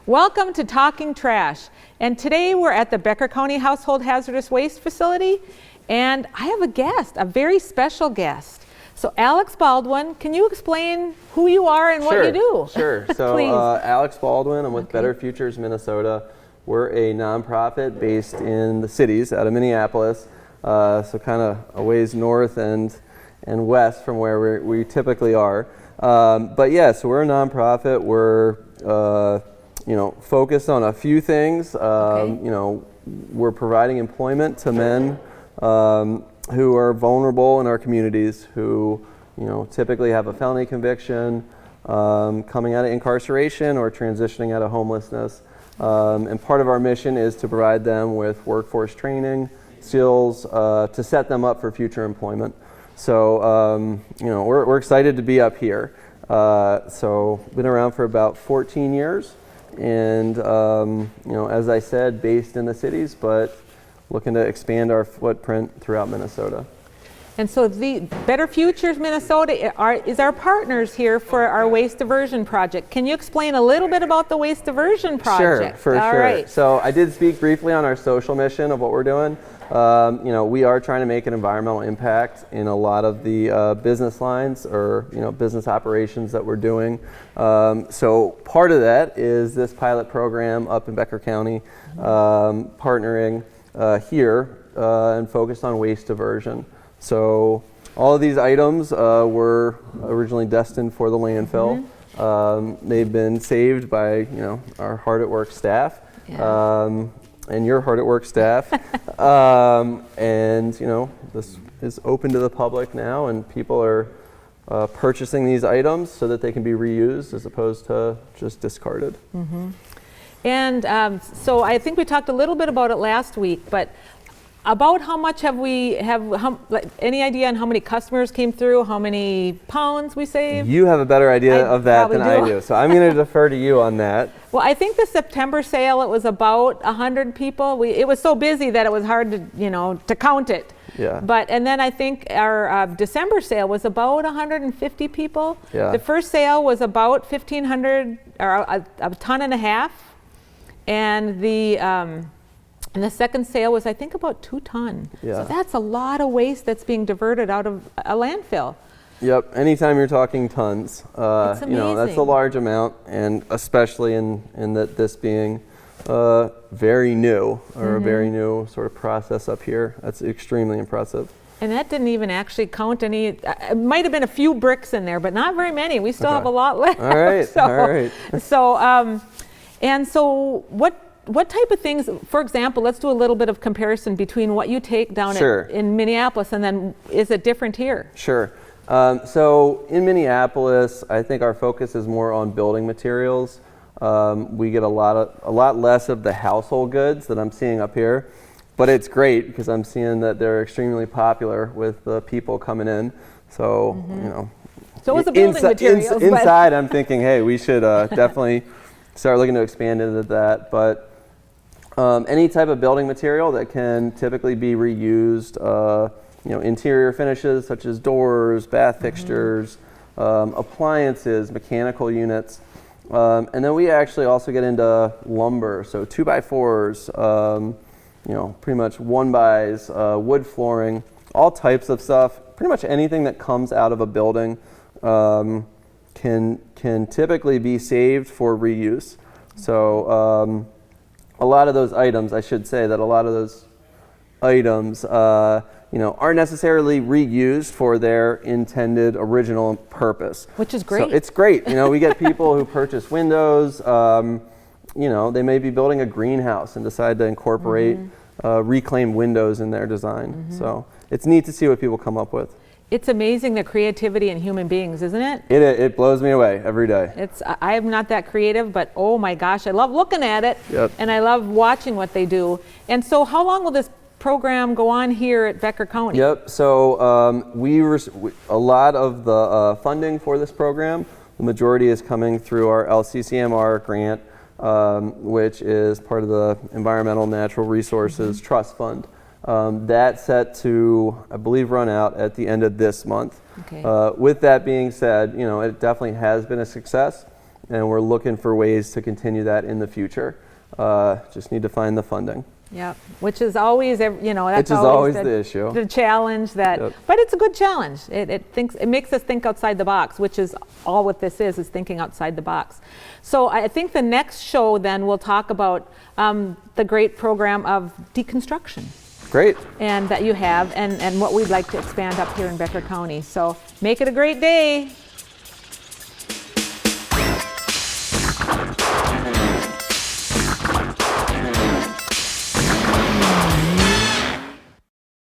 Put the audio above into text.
Welcome to Talking Trash, and today we're at the Becker County Household Hazardous Waste Facility, and I have a guest, a very special guest. So Alex Baldwin, can you explain who you are and what you do? Sure. So Alex Baldwin, I'm with Better Futures Minnesota. We're a nonprofit based in the cities out of Minneapolis, so kind of a ways north and west from where we typically are. But yeah, so we're a nonprofit. We're focused on a few things. We're providing employment to men who are vulnerable in our communities, who typically have a felony conviction, coming out of incarceration or transitioning out of homelessness. And part of our mission is to provide them with workforce training, skills to set them up for future employment. So we're excited to be up here. So been around for about 14 years. And as I said, based in the cities, but looking to expand our footprint throughout Minnesota. And so the Better Futures Minnesota is our partners here for our waste diversion project. Can you explain a little bit about the waste diversion project? Sure, All sure. Right. So I did speak briefly on our social mission of what we're doing. We are trying to make an environmental impact in a lot of the business lines or business operations that we're doing. So part of that is this pilot program up in Becker County, partnering here and focused on waste diversion. So all of these items were originally destined for the landfill. They've been saved by our hard at work staff. Yeah. And your hard at work staff. This is open to the public now, and people are purchasing these items so that they can be reused as opposed to just discarded. And so I think we talked a little bit about it last week, but about how much any idea on how many customers came through, how many pounds we saved? You have a better idea of that than I do, so I'm going to defer to you on that. Well, I think the September sale, it was about 100 people. It was so busy that it was hard to count it. Yeah. And then I think our December sale was about 150 people. Yeah. The first sale was about 1,500 or a ton and a half, and the second sale was, I think, about 2 tons. Yeah. So that's a lot of waste that's being diverted out of a landfill. Yep. Anytime you're talking tons, that's a large amount, and especially in this being very new or a very new sort of process up here, that's extremely impressive. And that didn't even actually count any. It might have been a few bricks in there, but not very many. We still have a lot left. All right. So, all right. So what type of things, for example, let's do a little bit of comparison between what you take down in Minneapolis, and then is it different here? Sure. So in Minneapolis, I think our focus is more on building materials. We get a lot less of the household goods that I'm seeing up here, but it's great because I'm seeing that they're extremely popular with the people coming in. So So it was the building materials. Inside, I'm thinking, hey, we should definitely start looking to expand into that. But any type of building material that can typically be reused, interior finishes such as doors, bath fixtures, appliances, mechanical units. And then we actually also get into lumber, so 2x4s, pretty much 1xs, wood flooring, all types of stuff. Pretty much anything that comes out of a building can typically be saved for reuse. So a lot of those items, I should say that a lot of those items aren't necessarily reused for their intended original purpose. Which is great. So it's great. We get people who purchase windows. They may be building a greenhouse and decide to incorporate reclaimed windows in their design. So it's neat to see what people come up with. It's amazing the creativity in human beings, isn't it? It blows me away every day. I am not that creative, but oh my gosh, I love looking at it. Yep. And I love watching what they do. And so how long will this program go on here at Becker County? Yep, so a lot of the funding for this program, the majority is coming through our LCCMR grant which is part of the Environmental Natural Resources Trust Fund. That's set to, I believe, run out at the end of this month. Okay. With that being said, it definitely has been a success, and we're looking for ways to continue that in the future. Just need to find the funding. Yeah, which is always, that's which is always the issue. The challenge that, Yep. but it's a good challenge. It makes us think outside the box, which is all what this is thinking outside the box. So I think the next show then we'll talk about the great program of deconstruction. Great. And that you have, and what we'd like to expand up here in Becker County. So make it a great day.